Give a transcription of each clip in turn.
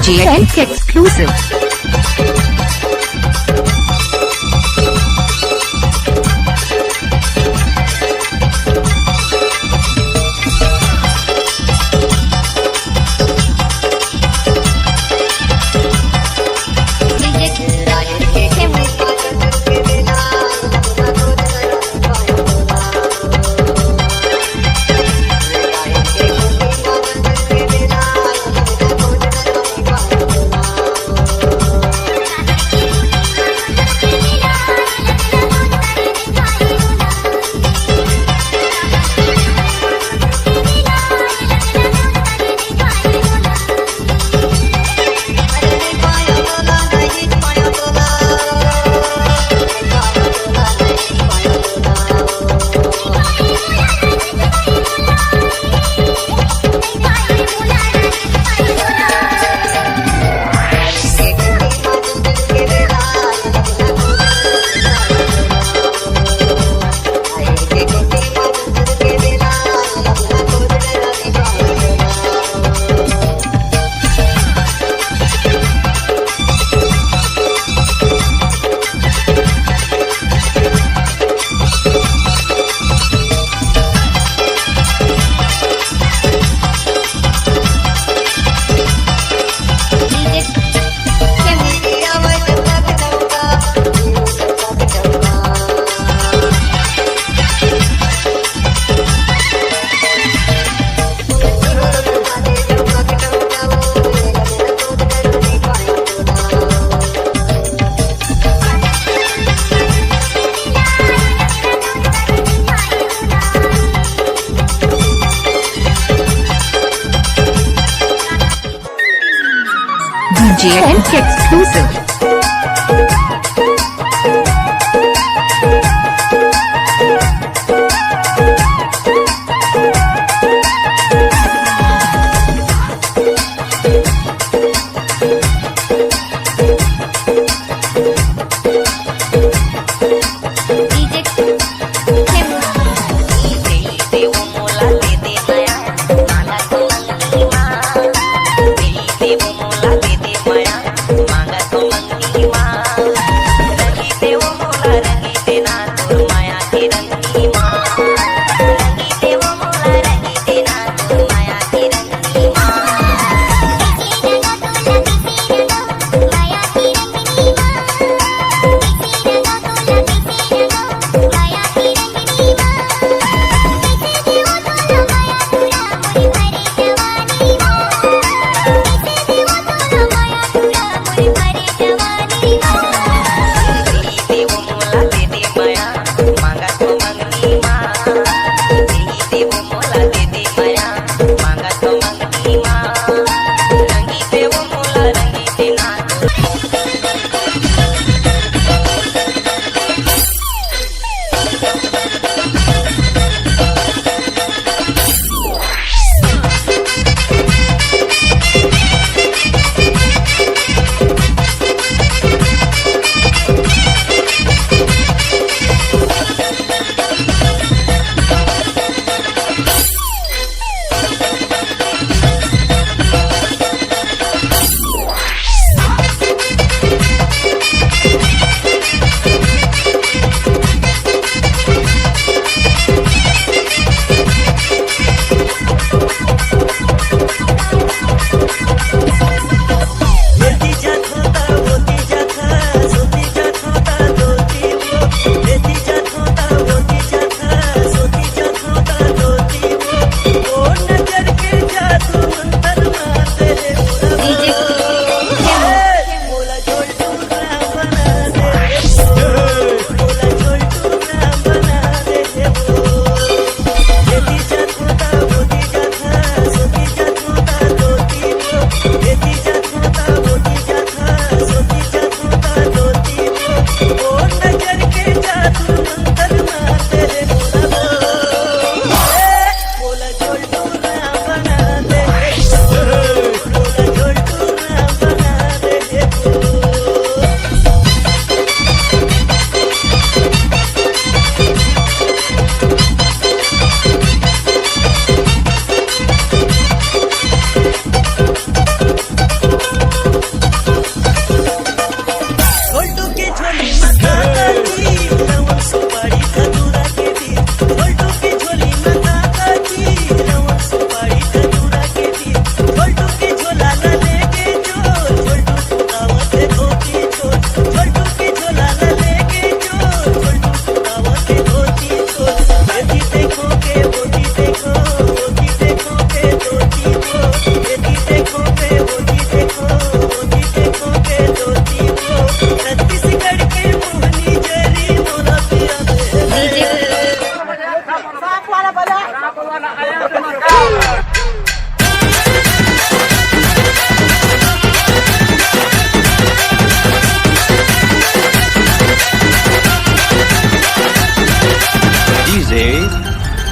DJ NK exclusive. DJ NK exclusive.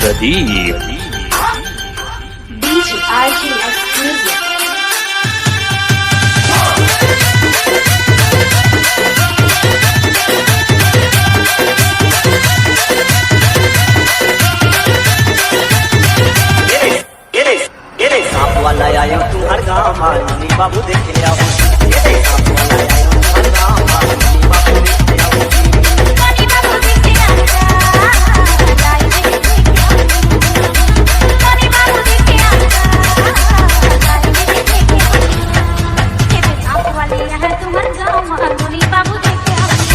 Pradeep DJ RGS Music. सांप वाला आयो तुम्हार गाँव मानी बाबू देखे आओ सांप वाला आयो तुम्हार गाँव मानी बाबू देखे आओ Mani babu dekhe aata, jai dekhe aata. Mani babu dekhe aata, jai dekhe aata. Ye aap wale yahan tumhar gaँव मानी babu dekhe aata.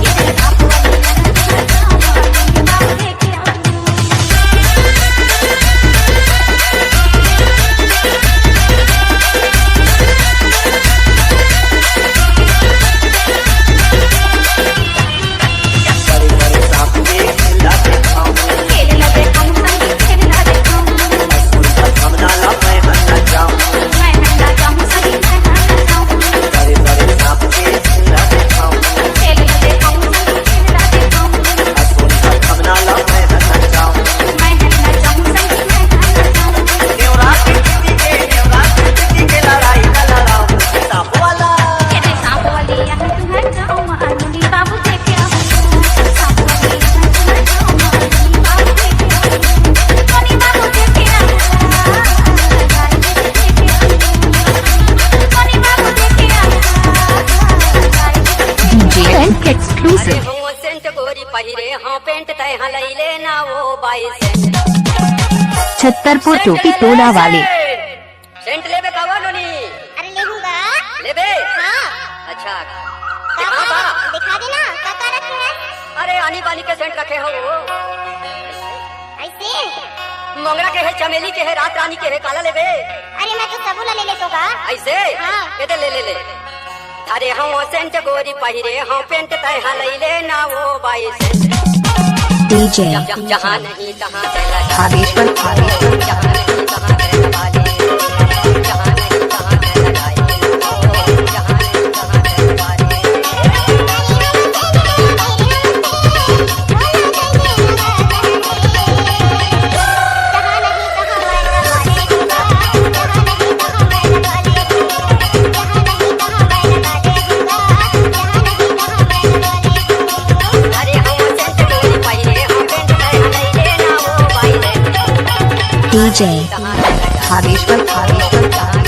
Ye aap wale yahan tumhar gaँव मानी babu dekhe aata. Exclusive. Chhatarpur टोपी टोला वाले scent लेबे का वालोनी अरे लेहूंगा लेबे हाँ अच्छा कहाँ बा? दिखा देना क्या रखे हैं अरे आनी बानी के सेंट रखे हो ऐसे मोंगरा के है चमेली के है रात रानी के है काला लेबे अरे मैं तो सबूला ले लेतो का ऐसे हाँ। ये ले ले ले अरे हम सेंट गोरी पहिरे हम पेंट तय हलैले ना वो बाई सेंट DJ जहाँ नहीं तहाँ चला भावेश्वर जहाँ नहीं तहाँ चला जहाँ नहीं तहाँ चला जहाँ नहीं तहाँ अरे हम सेंट गोरी पहिरे हम पेंट तय हलैले ना वो बाई सेंट DJ Bhaveshwar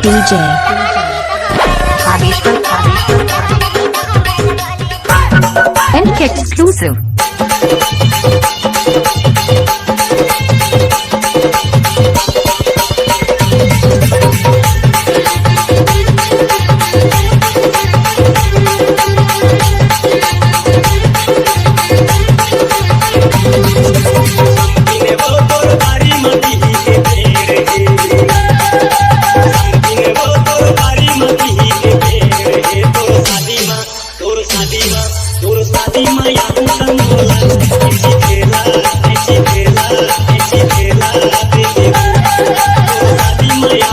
DJ Bhaveshwar and exclusive. तोर शादी में तोर शादी में या तुम बोला ऐसी खेला ऐसी खेला ऐसी खेला दे दे तोर शादी में या